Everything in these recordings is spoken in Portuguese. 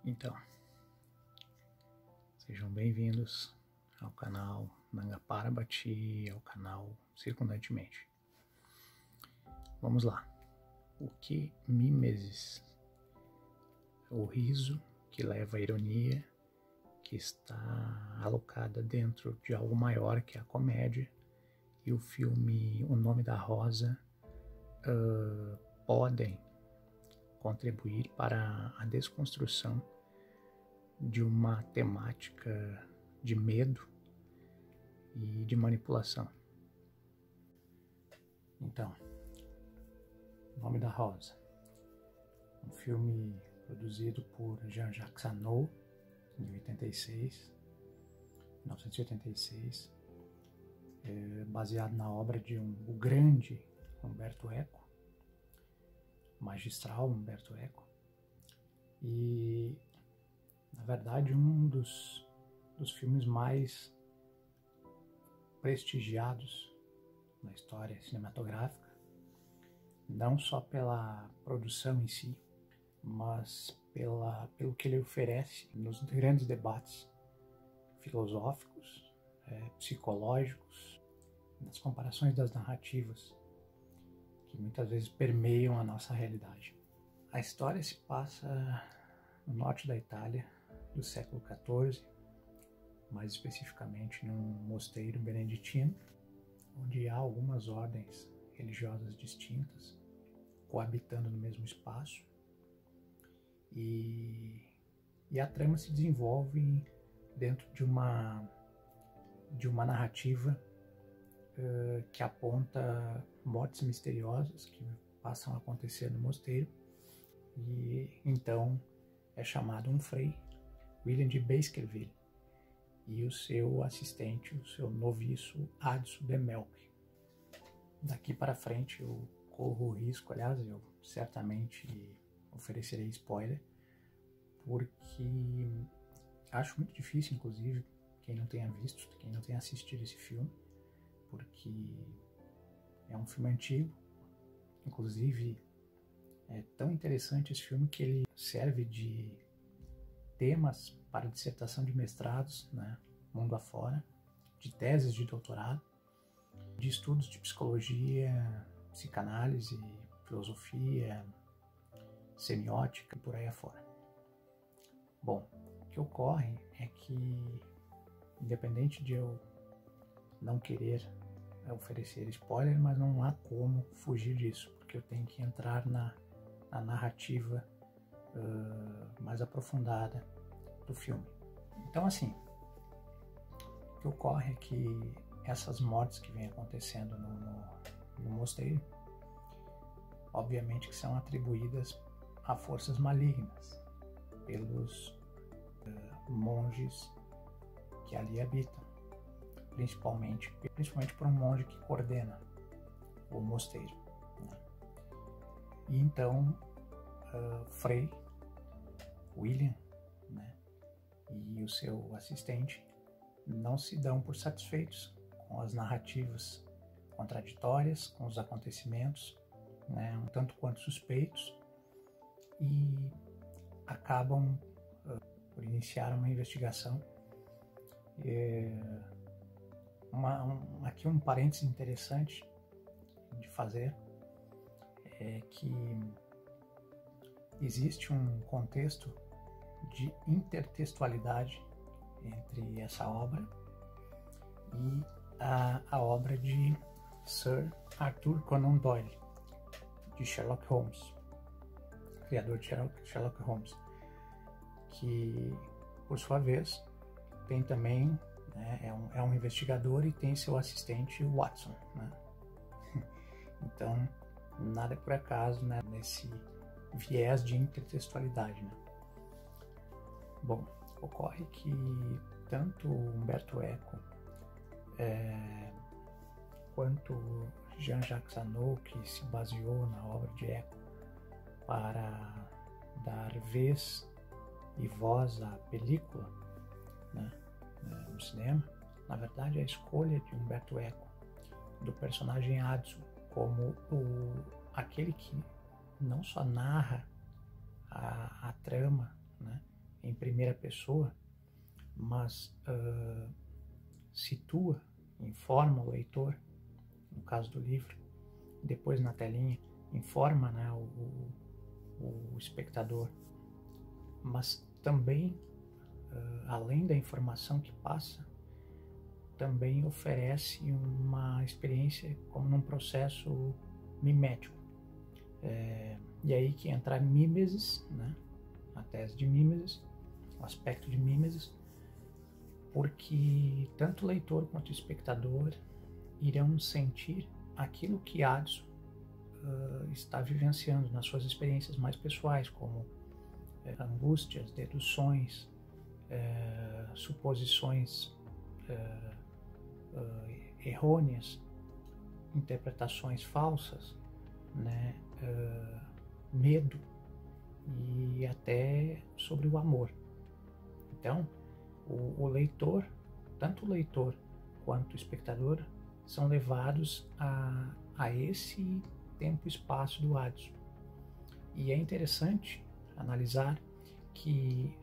Então, sejam bem-vindos ao canal Nanga Parabati, ao canal Circundantemente. Vamos lá. O que mimesis? O riso que leva à ironia, que está alocada dentro de algo maior que a comédia, e o filme O Nome da Rosa podem contribuir para a desconstrução de uma temática de medo e de manipulação. Então, O Nome da Rosa, um filme produzido por Jean-Jacques Hano, em 1986, baseado na obra de o grande Umberto Eco, magistral Umberto Eco, e na verdade um dos filmes mais prestigiados na história cinematográfica, não só pela produção em si, mas pelo que ele oferece nos grandes debates filosóficos, psicológicos, nas comparações das narrativas que muitas vezes permeiam a nossa realidade. A história se passa no norte da Itália do século XIV, mais especificamente num mosteiro beneditino, onde há algumas ordens religiosas distintas coabitando no mesmo espaço, e a trama se desenvolve dentro de uma narrativa que aponta mortes misteriosas que passam a acontecer no mosteiro, e então é chamado um frei, William de Baskerville, e o seu assistente, o seu noviço Adso de Melk. Daqui para frente eu corro o risco, aliás, eu certamente oferecerei spoiler, porque acho muito difícil, inclusive, quem não tenha visto, quem não tenha assistido esse filme, porque é um filme antigo. Inclusive, é tão interessante esse filme que ele serve de temas para dissertação de mestrados, né, mundo afora, de teses de doutorado, de estudos de psicologia, psicanálise, filosofia, semiótica e por aí afora. Bom, o que ocorre é que, independente de eu não querer oferecer spoiler, mas não há como fugir disso, porque eu tenho que entrar na narrativa mais aprofundada do filme. Então, assim, o que ocorre é que essas mortes que vêm acontecendo no mosteiro, obviamente que são atribuídas a forças malignas pelos monges que ali habitam, principalmente por um monge que coordena o mosteiro, né? E então Frei William, né, e o seu assistente não se dão por satisfeitos com as narrativas contraditórias, com os acontecimentos, né, um tanto quanto suspeitos, e acabam por iniciar uma investigação. Aqui um parênteses interessante de fazer é que existe um contexto de intertextualidade entre essa obra e a obra de Sir Arthur Conan Doyle, de Sherlock Holmes, criador de Sherlock Holmes, que, por sua vez, tem também, né, é um investigador e tem seu assistente Watson, né? Então, nada é por acaso, né, nesse viés de intertextualidade, né? Bom, ocorre que tanto Umberto Eco quanto Jean-Jacques Hano, que se baseou na obra de Eco para dar vez e voz à película, né, no cinema, na verdade a escolha de Umberto Eco do personagem Adso como aquele que não só narra a trama, né, em primeira pessoa, mas situa, informa o leitor, no caso do livro, depois na telinha, informa, né, o espectador, mas também, além da informação que passa, também oferece uma experiência como num processo mimético. E aí que entra a mimesis, né, a tese de mimesis, o aspecto de mimesis, porque tanto o leitor quanto o espectador irão sentir aquilo que Adson está vivenciando nas suas experiências mais pessoais, como angústias, deduções, suposições errôneas, interpretações falsas, né, medo e até sobre o amor. Então, o leitor, tanto o leitor quanto o espectador, são levados a esse tempo e espaço do Adson. E é interessante analisar que,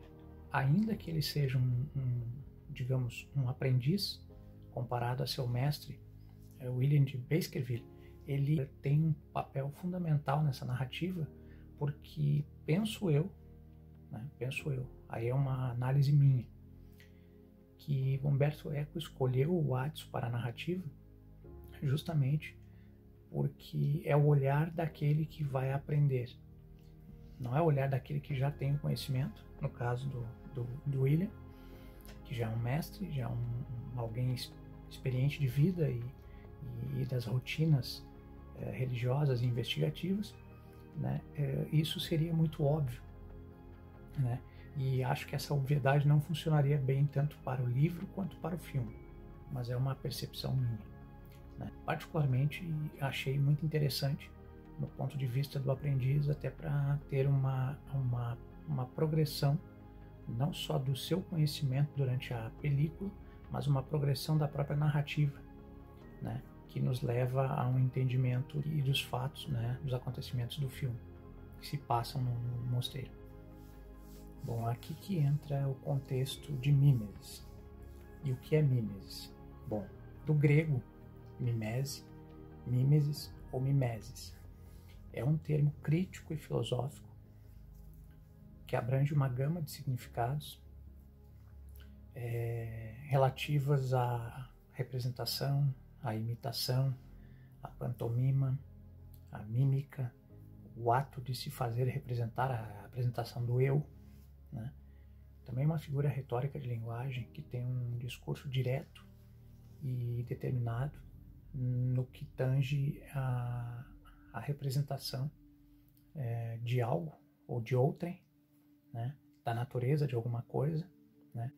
ainda que ele seja digamos, um aprendiz, comparado a seu mestre, William de Baskerville, ele tem um papel fundamental nessa narrativa, porque penso eu, aí é uma análise minha, que Umberto Eco escolheu o Adson para a narrativa justamente porque é o olhar daquele que vai aprender. Não é o olhar daquele que já tem o conhecimento, no caso do William, que já é um mestre, já é alguém experiente de vida e das rotinas religiosas e investigativas, né? Isso seria muito óbvio, né? E acho que essa obviedade não funcionaria bem tanto para o livro quanto para o filme, mas é uma percepção minha, né? Particularmente achei muito interessante no ponto de vista do aprendiz, até para ter uma progressão não só do seu conhecimento durante a película, mas uma progressão da própria narrativa, né, que nos leva a um entendimento dos fatos, né, dos acontecimentos do filme que se passam no mosteiro. Bom, aqui que entra o contexto de mimesis. E o que é mimesis? Bom, do grego mimese, mimesis ou mimesis, é um termo crítico e filosófico que abrange uma gama de significados relativas à representação, à imitação, à pantomima, à mímica, o ato de se fazer representar, a apresentação do eu, né? Também uma figura retórica de linguagem que tem um discurso direto e determinado no que tange a representação de algo ou de outrem, né, da natureza de alguma coisa, né,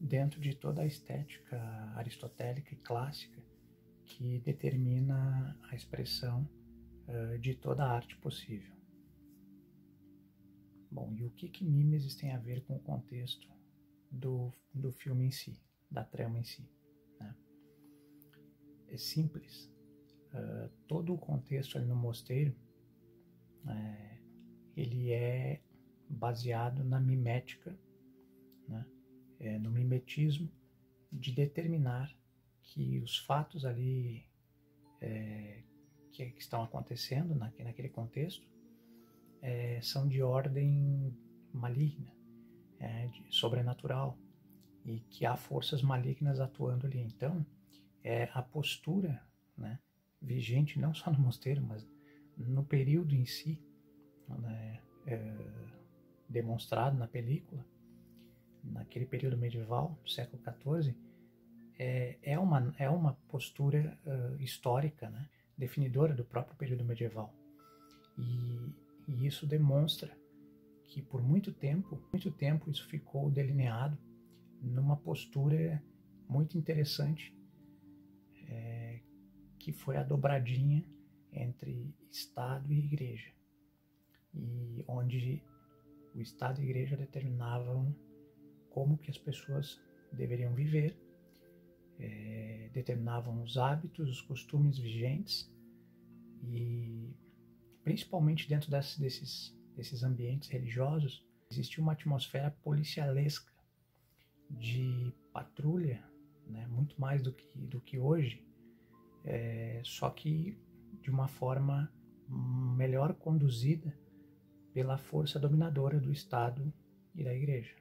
dentro de toda a estética aristotélica e clássica que determina a expressão de toda a arte possível. Bom, e o que mimesis tem a ver com o contexto do filme em si, da trama em si, né? É simples. Todo o contexto ali no mosteiro, ele é baseado na mimética, né? No mimetismo de determinar que os fatos ali que estão acontecendo naquele contexto são de ordem maligna, sobrenatural, e que há forças malignas atuando ali. Então, a postura, né, vigente não só no mosteiro, mas no período em si, né, demonstrado na película, naquele período medieval, do século XIV, é uma postura histórica, né, definidora do próprio período medieval. E isso demonstra que por muito tempo isso ficou delineado numa postura muito interessante, que foi a dobradinha entre Estado e Igreja, e onde o Estado e a Igreja determinavam como que as pessoas deveriam viver, determinavam os hábitos, os costumes vigentes, e principalmente dentro desses ambientes religiosos, Existia uma atmosfera policialesca de patrulha, né, muito mais do que hoje, só que de uma forma melhor conduzida pela força dominadora do Estado e da Igreja,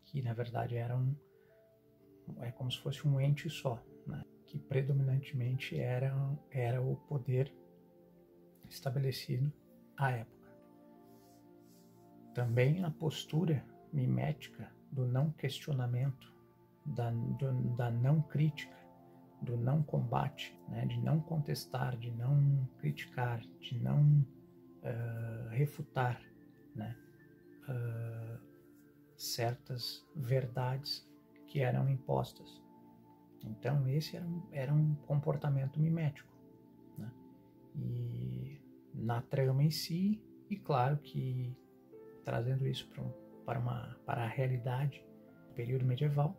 que na verdade é como se fosse um ente só, né, que predominantemente era o poder estabelecido à época. Também a postura mimética do não questionamento, da não crítica, do não combate, né, de não contestar, de não criticar, de não refutar, né, certas verdades que eram impostas. Então esse era um comportamento mimético, né? E na trama em si, e claro que trazendo isso para a realidade do período medieval,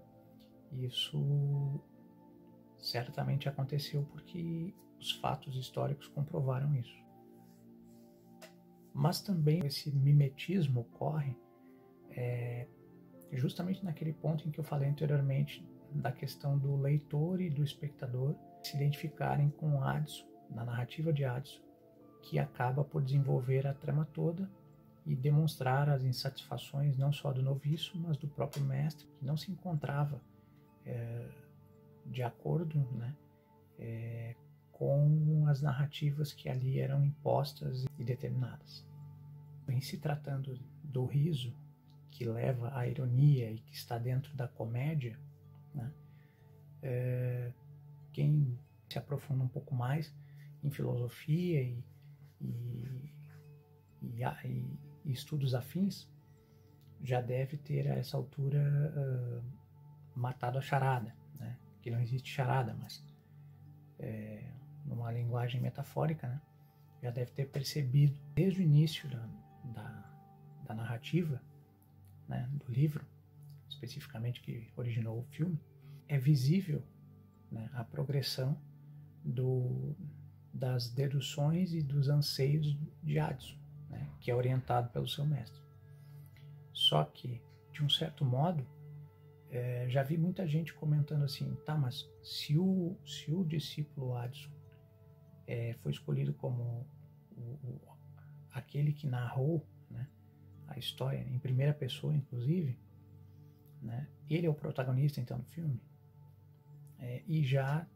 isso certamente aconteceu porque os fatos históricos comprovaram isso. Mas também esse mimetismo ocorre justamente naquele ponto em que eu falei anteriormente da questão do leitor e do espectador se identificarem com Addison, na narrativa de Addison, que acaba por desenvolver a trama toda e demonstrar as insatisfações não só do noviço, mas do próprio mestre, que não se encontrava de acordo, né, com as narrativas que ali eram impostas e determinadas. Em se tratando do riso, que leva à ironia e que está dentro da comédia, né, quem se aprofunda um pouco mais em filosofia e estudos afins já deve ter a essa altura matado a charada, né? Que não existe charada, mas numa linguagem metafórica, né? Já deve ter percebido desde o início da narrativa, né, do livro, especificamente que originou o filme, é visível, né, a progressão das deduções e dos anseios de Addison, né, que é orientado pelo seu mestre. Só que, de um certo modo, já vi muita gente comentando assim, tá, mas se o discípulo Addison foi escolhido como aquele que narrou, né, a história em primeira pessoa, inclusive, né, ele é o protagonista então do filme, e já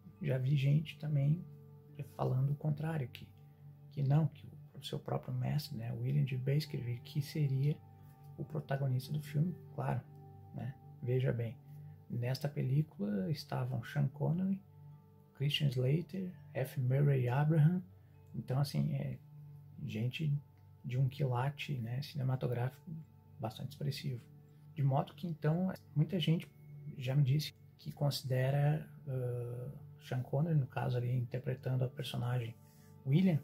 vi gente também falando o contrário, que não, que o seu próprio mestre, né, William de Baskerville, que seria o protagonista do filme. Claro, né, veja bem, nesta película estavam Sean Connery, Christian Slater, F. Murray Abraham, então assim, gente de um quilate, né, cinematográfico bastante expressivo. De modo que então muita gente já me disse que considera Sean Connery, no caso ali interpretando a personagem William,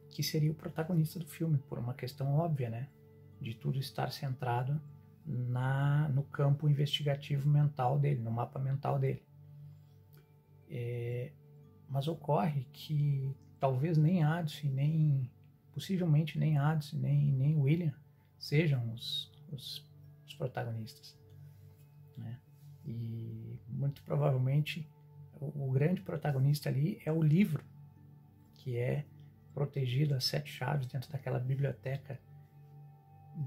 que seria o protagonista do filme, por uma questão óbvia, né, de tudo estar centrado no campo investigativo mental dele, no mapa mental dele. Mas ocorre que talvez nem Addison, possivelmente nem Addison, nem William sejam os protagonistas, né? E muito provavelmente o grande protagonista ali é o livro, que é protegido a 7 chaves dentro daquela biblioteca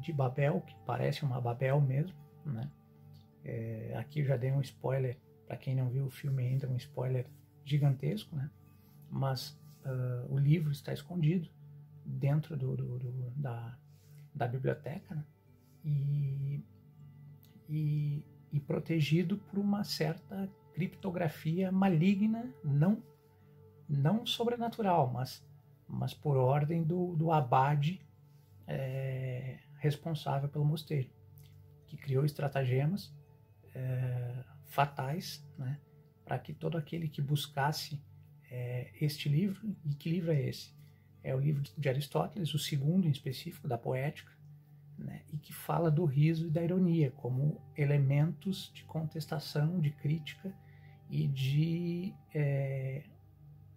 de Babel, que parece uma Babel mesmo, né? Aqui eu já dei um spoiler, para quem não viu o filme ainda, um spoiler gigantesco, né? Mas o livro está escondido dentro da biblioteca, né? E protegido por uma certa criptografia maligna, não sobrenatural, mas por ordem do abade responsável pelo mosteiro, que criou estratagemas fatais, né, para que todo aquele que buscasse este livro. E que livro é esse? É o livro de Aristóteles, o segundo em específico, da Poética, né, e que fala do riso e da ironia como elementos de contestação, de crítica e de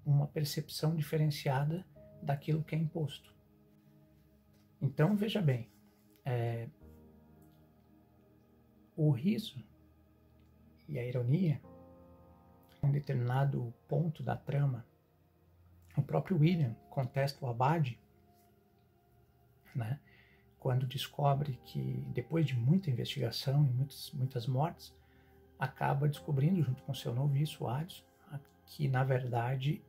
uma percepção diferenciada daquilo que é imposto. Então, veja bem, O riso e a ironia, em determinado ponto da trama, o próprio William contesta o Abade, né, quando descobre que, depois de muita investigação e muitas mortes, acaba descobrindo, junto com seu noviço, Adson, que, na verdade,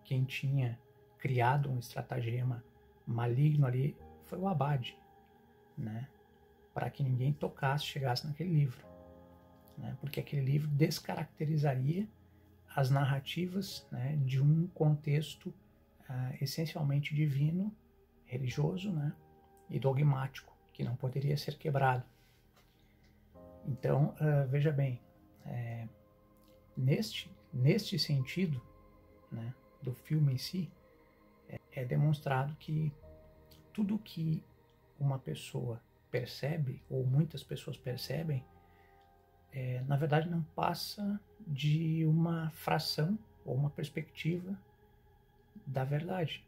quem tinha criado um estratagema maligno ali foi o Abade, né, para que ninguém chegasse naquele livro, né, porque aquele livro descaracterizaria as narrativas, né, de um contexto essencialmente divino, religioso, né, e dogmático, que não poderia ser quebrado. Então, veja bem, neste sentido, né, do filme em si, é demonstrado que tudo que uma pessoa percebe, ou muitas pessoas percebem, na verdade não passa de uma fração ou uma perspectiva da verdade.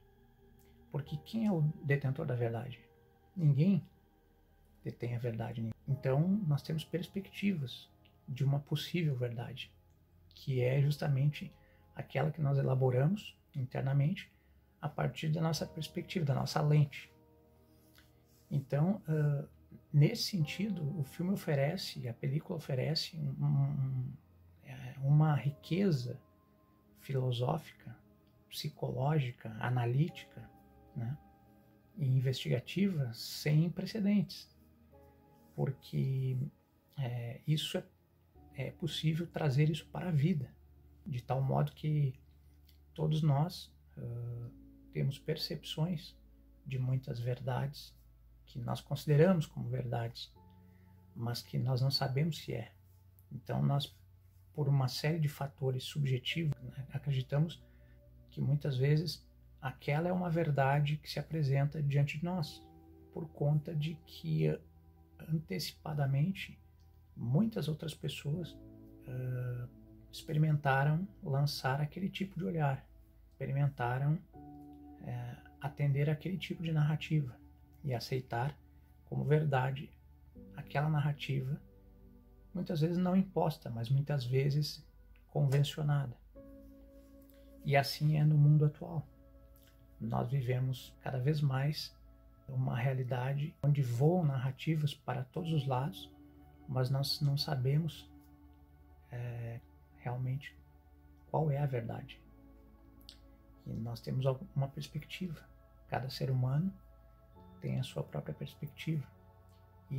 Porque quem é o detentor da verdade? Ninguém detém a verdade. Então nós temos perspectivas de uma possível verdade, que é justamente aquela que nós elaboramos internamente a partir da nossa perspectiva, da nossa lente. Então, nesse sentido, o filme oferece, a película oferece uma riqueza filosófica, psicológica, analítica, né, e investigativa sem precedentes, porque isso é possível trazer isso para a vida, de tal modo que todos nós temos percepções de muitas verdades que nós consideramos como verdades, mas que nós não sabemos se é. Então nós, por uma série de fatores subjetivos, né, acreditamos que muitas vezes aquela é uma verdade que se apresenta diante de nós, por conta de que antecipadamente muitas outras pessoas experimentaram lançar aquele tipo de olhar, experimentaram atender aquele tipo de narrativa e aceitar como verdade aquela narrativa, muitas vezes não imposta, mas muitas vezes convencionada. E assim é no mundo atual. Nós vivemos cada vez mais uma realidade onde voam narrativas para todos os lados, mas nós não sabemos realmente qual é a verdade. E nós temos uma perspectiva. Cada ser humano tem a sua própria perspectiva,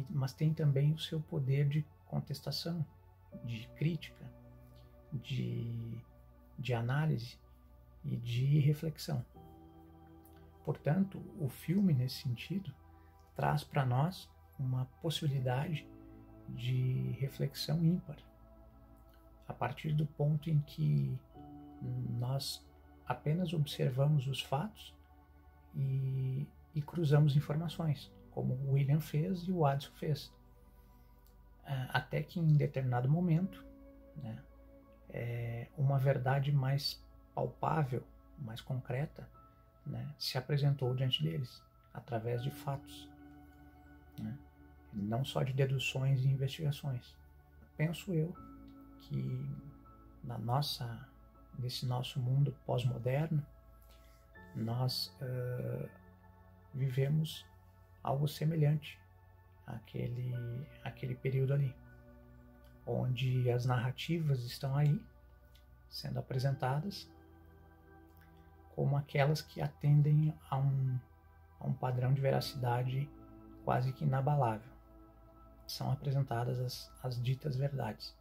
mas tem também o seu poder de contestação, de crítica, de análise e de reflexão. Portanto, o filme, nesse sentido, traz para nós uma possibilidade de reflexão ímpar, a partir do ponto em que nós apenas observamos os fatos e cruzamos informações, como o William fez e o Adson fez, até que em determinado momento, né, uma verdade mais palpável, mais concreta, né, se apresentou diante deles, através de fatos, né, não só de deduções e investigações. Penso eu que nesse nosso mundo pós-moderno, nós vivemos algo semelhante àquele período ali, onde as narrativas estão aí, sendo apresentadas como aquelas que atendem a um padrão de veracidade quase que inabalável. São apresentadas as ditas verdades.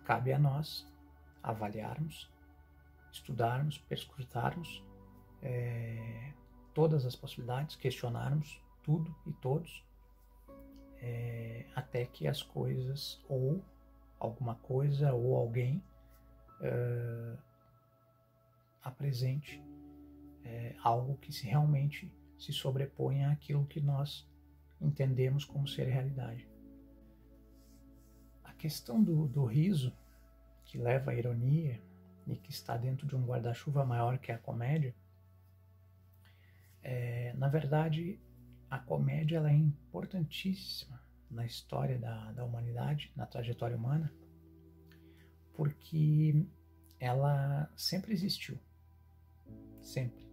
Cabe a nós avaliarmos, estudarmos, perscrutarmos todas as possibilidades, questionarmos tudo e todos, até que as coisas, ou alguma coisa, ou alguém apresente algo que realmente se sobreponha àquilo que nós entendemos como ser realidade. A questão do riso, que leva à ironia e que está dentro de um guarda-chuva maior que a comédia, Na verdade, a comédia ela é importantíssima na história da humanidade, na trajetória humana, porque ela sempre existiu, sempre.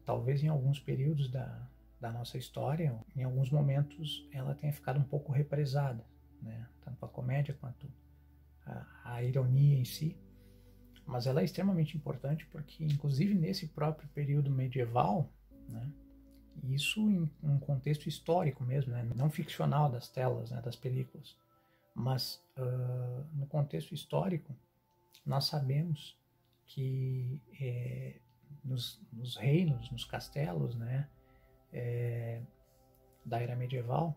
Talvez em alguns períodos da nossa história, em alguns momentos, ela tenha ficado um pouco represada, né? Tanto a comédia quanto a ironia em si, mas ela é extremamente importante porque, inclusive nesse próprio período medieval, né, isso em um contexto histórico mesmo, né, não ficcional das telas, né, das películas, mas no contexto histórico, nós sabemos que nos reinos, nos castelos, né, da era medieval,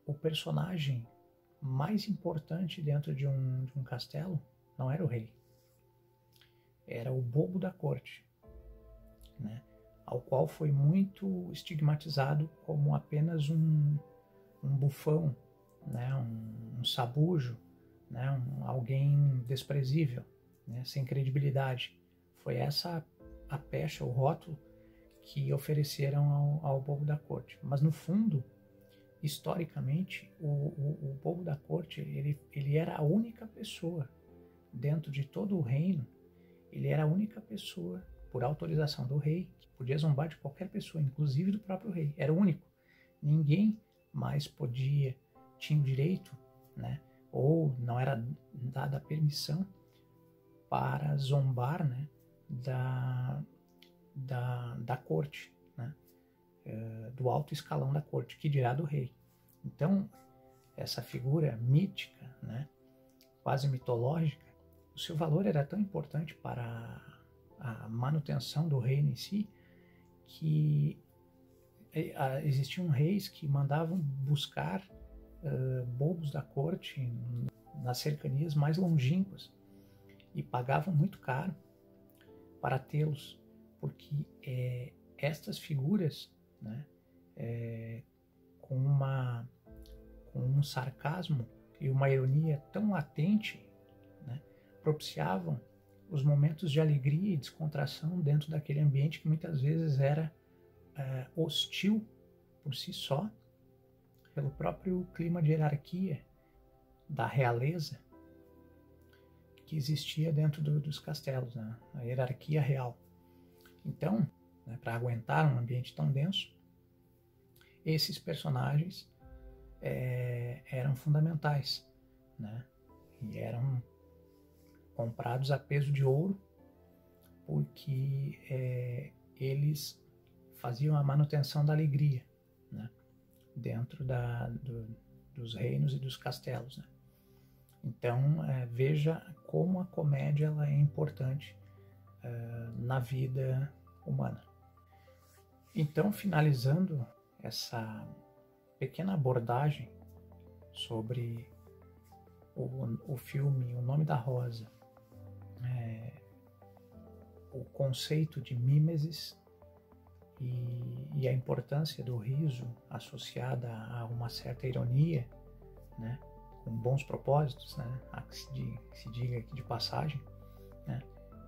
o personagem mais importante dentro de um castelo não era o rei, era o bobo da corte, né? Ao qual foi muito estigmatizado como apenas um bufão, né? um sabujo, né? Alguém desprezível, né? Sem credibilidade. Foi essa a pecha, o rótulo que ofereceram ao bobo da corte. Mas no fundo, historicamente, o bobo da corte ele era a única pessoa dentro de todo o reino, ele era a única pessoa, por autorização do rei, que podia zombar de qualquer pessoa, inclusive do próprio rei. Era o único. Ninguém mais tinha o direito, né, ou não era dada a permissão para zombar, né, da corte, né, do alto escalão da corte, que dirá do rei. Então, essa figura mítica, né, quase mitológica, o seu valor era tão importante para a manutenção do reino em si, que existiam reis que mandavam buscar bobos da corte nas cercanias mais longínquas e pagavam muito caro para tê-los, porque estas figuras, né, com um sarcasmo e uma ironia tão latente, né, propiciavam os momentos de alegria e descontração dentro daquele ambiente que muitas vezes era hostil por si só, pelo próprio clima de hierarquia da realeza que existia dentro dos castelos, né? A hierarquia real. Então, né, para aguentar um ambiente tão denso, esses personagens eram fundamentais, né? E eram comprados a peso de ouro, porque eles faziam a manutenção da alegria, né, dentro dos reinos e dos castelos, né? Então, veja como a comédia ela é importante na vida humana. Então, finalizando essa pequena abordagem sobre o filme O Nome da Rosa, o conceito de mimesis e a importância do riso associada a uma certa ironia, né, com bons propósitos, né, que se diga aqui de passagem, né.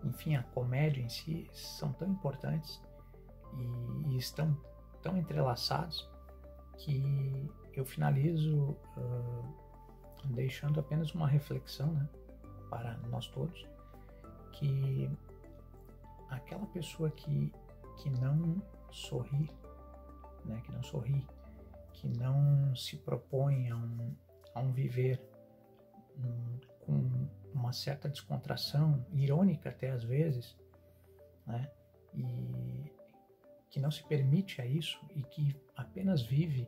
Enfim, a comédia em si são tão importantes e estão tão entrelaçados que eu finalizo deixando apenas uma reflexão, né, para nós todos, que aquela pessoa que não sorri, né, que não se propõe a um viver com uma certa descontração, irônica até às vezes, né, e que não se permite a isso e que apenas vive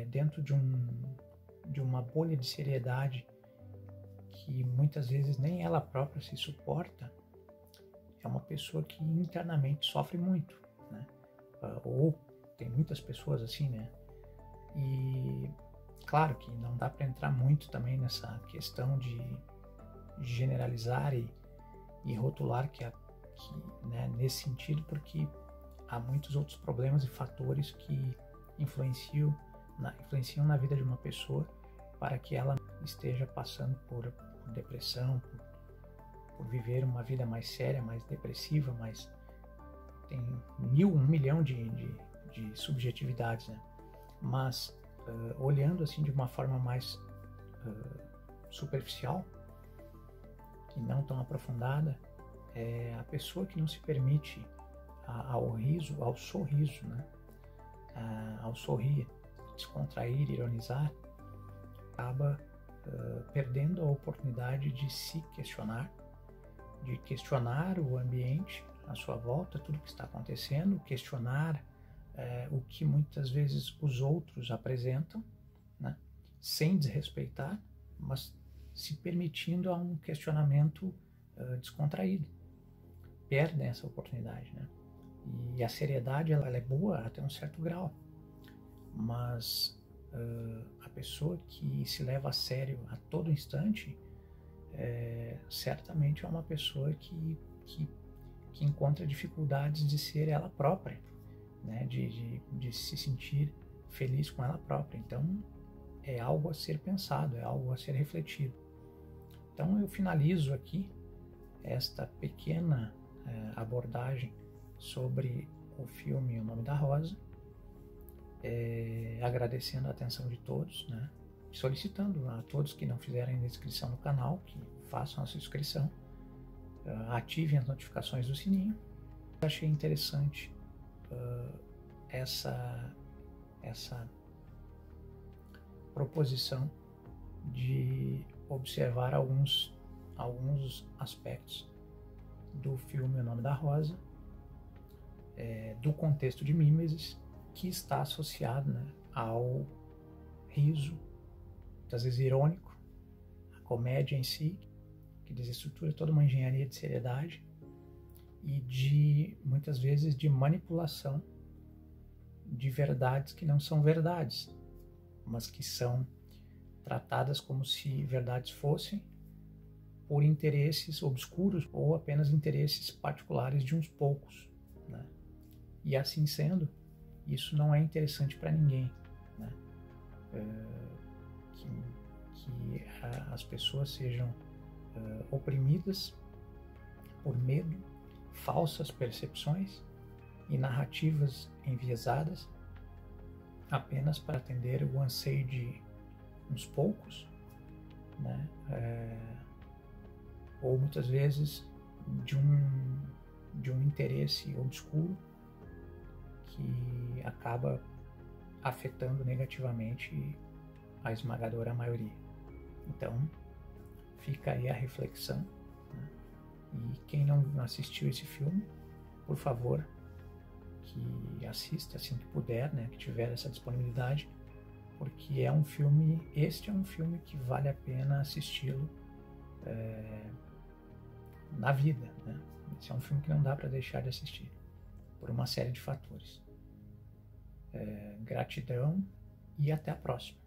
dentro de uma bolha de seriedade que muitas vezes nem ela própria se suporta, é uma pessoa que internamente sofre muito, né? Ou tem muitas pessoas assim, né? E claro que não dá para entrar muito também nessa questão de generalizar e rotular né, nesse sentido, porque há muitos outros problemas e fatores que influenciam na vida de uma pessoa para que ela esteja passando por depressão, por viver uma vida mais séria, mais depressiva, mais tem 1 milhão de subjetividades, né? Mas olhando assim de uma forma mais superficial e não tão aprofundada, a pessoa que não se permite ao riso, ao sorriso, né? Ao sorrir, descontrair, ironizar, acaba perdendo a oportunidade de se questionar, de questionar o ambiente à sua volta, tudo que está acontecendo, questionar o que muitas vezes os outros apresentam, né? Sem desrespeitar, mas se permitindo a um questionamento descontraído. Perdem essa oportunidade, né? E a seriedade ela é boa até um certo grau, mas a pessoa que se leva a sério a todo instante certamente é uma pessoa que encontra dificuldades de ser ela própria, né? de se sentir feliz com ela própria. Então é algo a ser pensado, é algo a ser refletido. Então eu finalizo aqui esta pequena abordagem sobre o filme O Nome da Rosa, agradecendo a atenção de todos, né? Solicitando a todos que não fizerem inscrição no canal, que façam a sua inscrição, ativem as notificações do sininho. Eu achei interessante essa proposição de observar alguns aspectos do filme O Nome da Rosa, do contexto de Mimesis, que está associado, né, ao riso, às vezes irônico, a comédia em si, que desestrutura toda uma engenharia de seriedade e muitas vezes de manipulação de verdades que não são verdades, mas que são tratadas como se verdades fossem por interesses obscuros ou apenas interesses particulares de uns poucos, né? E assim sendo, isso não é interessante para ninguém, né? Que as pessoas sejam oprimidas por medo, falsas percepções e narrativas enviesadas apenas para atender o anseio de uns poucos, né? Ou muitas vezes de um interesse obscuro que acaba afetando negativamente a esmagadora maioria. Então, fica aí a reflexão, né? E quem não assistiu esse filme, por favor, que assista assim que puder, né? Que tiver essa disponibilidade, porque este é um filme que vale a pena assisti-lo na vida, né? Esse é um filme que não dá para deixar de assistir, por uma série de fatores. Gratidão e até a próxima.